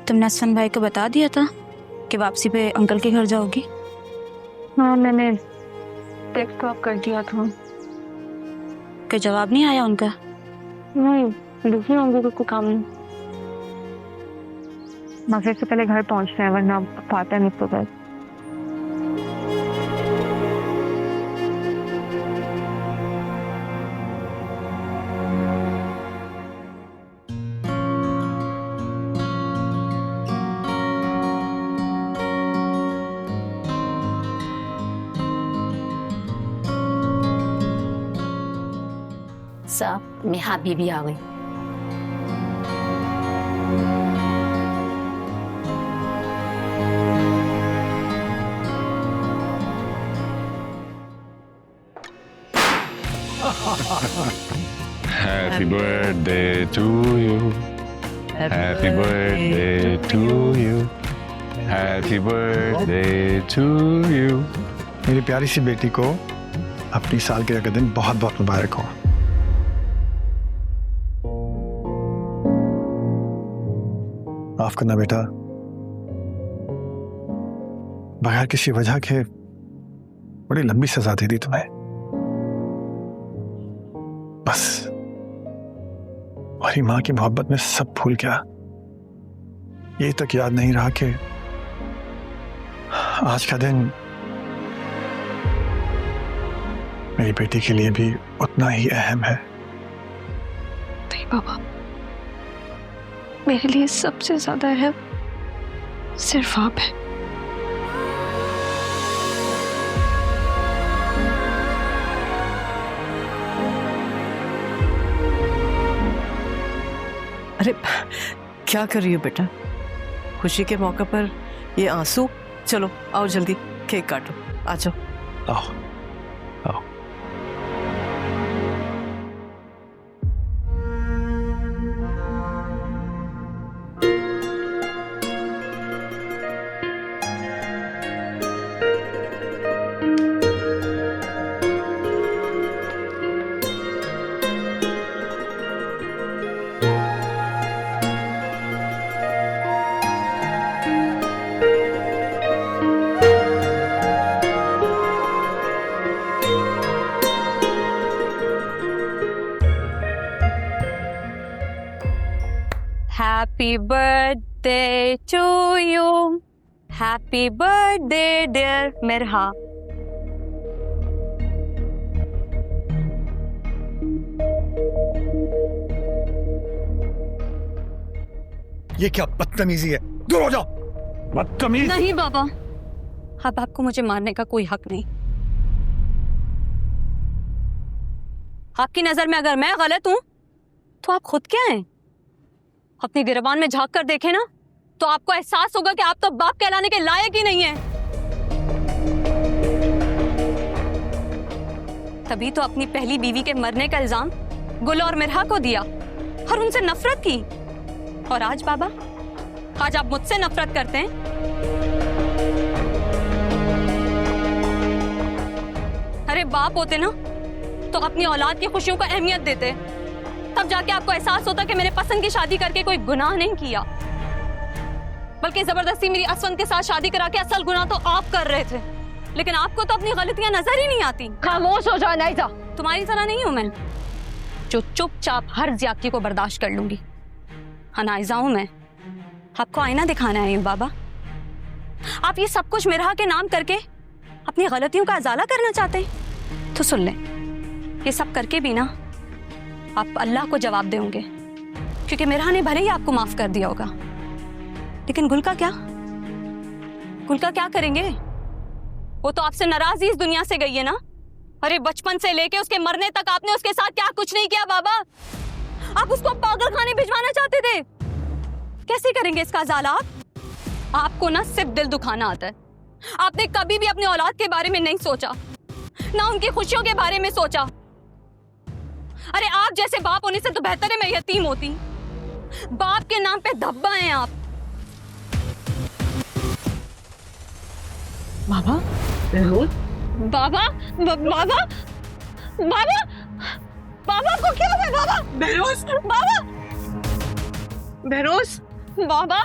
तुमने असफन भाई को बता दिया था कि वापसी पे अंकल के घर जाओगी? हाँ, मैंने टेक्स्ट तो कर दिया था। कोई जवाब नहीं आया उनका? नहीं, बिजी होंगे, कोई काम नहीं। मगरिब से पहले घर पहुंचना है, वरना पाता नहीं तो बस। साहब, नेहा बीबी आ गई। Happy birthday to you. Happy birthday to you. Happy birthday to you. मेरी प्यारी सी बेटी को अपनी सालगिरह का दिन बहुत बहुत मुबारक हो। माफ करना बेटा, बगैर किसी वजह के बड़ी लंबी सजा दे दी तुम्हें। बस हमारी माँ की मोहब्बत में सब भूल गया। ये तक याद नहीं रहा कि आज का दिन मेरी बेटी के लिए भी उतना ही अहम है। नहीं बाबा, मेरे लिए सबसे ज्यादा अहम सिर्फ आप हैं। अरे क्या कर रही हो बेटा? खुशी के मौके पर ये आंसू। चलो आओ जल्दी केक काटो, आ जाओ। आओ आओ। Happy birthday to you. Happy birthday dear मेरहा। ये क्या बदतमीजी है? दूर हो जाओ। बदतमीज। नहीं बाबा, अब आपको मुझे मारने का कोई हक नहीं। आपकी नजर में अगर मैं गलत हूं तो आप खुद क्या हैं? अपनी गिरबान में झांक कर देखें ना, तो आपको एहसास होगा कि आप तो बाप कहलाने के लायक ही नहीं हैं। तभी तो अपनी पहली बीवी के मरने का इल्जाम गुल और मिरहा को दिया और उनसे नफरत की। और आज बाबा, आज आप मुझसे नफरत करते हैं। अरे बाप होते ना तो अपनी औलाद की खुशियों को अहमियत देते, तब जाके आपको एहसास होता कि मेरे पसंद की शादी करके कोई गुनाह नहीं किया, बल्कि जबरदस्ती मेरी असफन के साथ शादी करा के असल गुनाह तो आप कर रहे थे। लेकिन आपको तो अपनी गलतियां नजर ही नहीं आती। खामोश हो जाओ नाइजा। तुम्हारी तरह नहीं हूं मैं जो चुपचाप हर ज्यादती को बर्दाश्त कर लूंगी। अनाइजा हूं मैं। आपको आईना दिखाना है बाबा। आप ये सब कुछ मिरहा के नाम करके अपनी गलतियों का अजाला करना चाहते हैं तो सुन लें, ये सब करके भी ना आप अल्लाह को जवाब देंगे, क्योंकि मिरहा ने भले ही आपको माफ कर दिया होगा, लेकिन गुल का क्या? गुल का क्या करेंगे? वो तो आपसे नाराज ही इस दुनिया से गई है ना। अरे बचपन से लेके उसके मरने तक आपने उसके साथ क्या कुछ नहीं किया बाबा। आप उसको पागल खाने भिजवाना चाहते थे। कैसे करेंगे इसका अजाला आप? आपको ना सिर्फ दिल दुखाना आता है। आपने कभी भी अपनी औलाद के बारे में नहीं सोचा, ना उनकी खुशियों के बारे में सोचा। अरे आप जैसे बाप होने से तो बेहतर है मैं यतीम होती। बाप के नाम पे धब्बा हैं आप। बाबा, बाबा बाबा बाबा बाबा को क्या हुआ? बाबा बहरोज, बाबा बहरोज, बाबा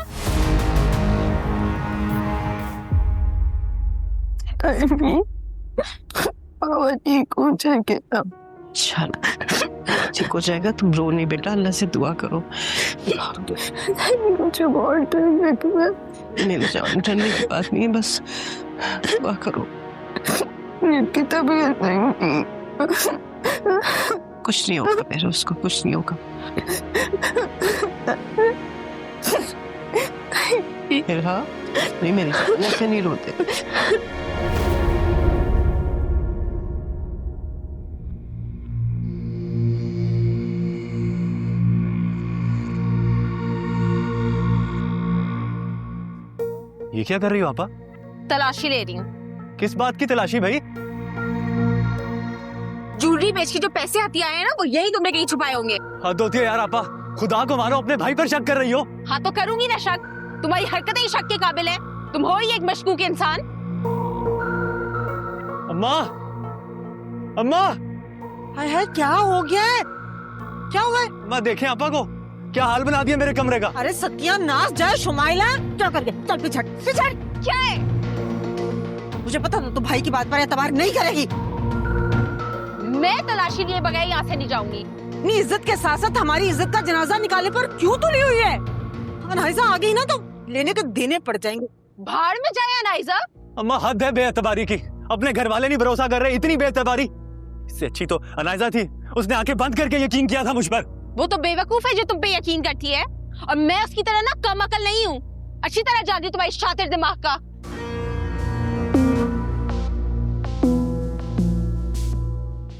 नहीं बाबा ठीक हो जाएंगे अब। चल ठीक हो जाएगा, तुम रो नहीं बेटा, अल्लाह से दुआ करो। मुझे बहुत डर लग रहा है। नहीं जान, डरने की बात नहीं है, बस दुआ करो। इनकी तबीयत नहीं, कुछ नहीं होगा मेरे, उसको कुछ नहीं होगा। हाँ नहीं मेरी जान, ऐसे नहीं रोते। ये क्या कर रही हो आपा? तलाशी ले रही हूँ। किस बात की तलाशी भाई? ज्वेलरी बेच के जो पैसे हाथी आए हैं ना, वो यही तुमने कहीं छुपाए होंगे। हद होती है यार आपा, खुदा को मारो, अपने भाई पर शक कर रही हो। हाँ तो करूंगी ना शक, तुम्हारी हरकतें ही शक के काबिल है। तुम हो ही एक मशकूक इंसान। अम्मा, अम्मा, हाय हाय क्या हो गया है? क्या हुआ है? अम्मा देखें आपा को, क्या हाल बना दिया मेरे कमरे का। अरे सत्यानाश जाए शुमाइला, क्या कर गया? चल पिछड़ पिछड़। क्या है? मुझे पता था तू भाई की बात पर एतबार नहीं करेगी। मैं तलाशी लिए बगैर यहाँ से नहीं जाऊंगी। अपनी इज्जत के साथ साथ हमारी इज्जत का जनाजा निकालने पर क्यों तुली हुई है? अनाइजा आ गई ना तो लेने तो देने पड़ जाएंगे। भाड़ में जाए अनाइजा। अम्मा हद है बेएतबारी की, अपने घर वाले नहीं भरोसा कर रहे, इतनी बेएतबारी। इससे अच्छी तो अनाइजा थी, उसने आंखें बंद करके यकीन किया था मुझ पर। वो तो बेवकूफ है जो तुम पे यकीन करती है, और मैं उसकी तरह ना कम अकल नहीं हूँ। अच्छी तरह जानती हूँ तुम्हारी शातिर दिमाग का।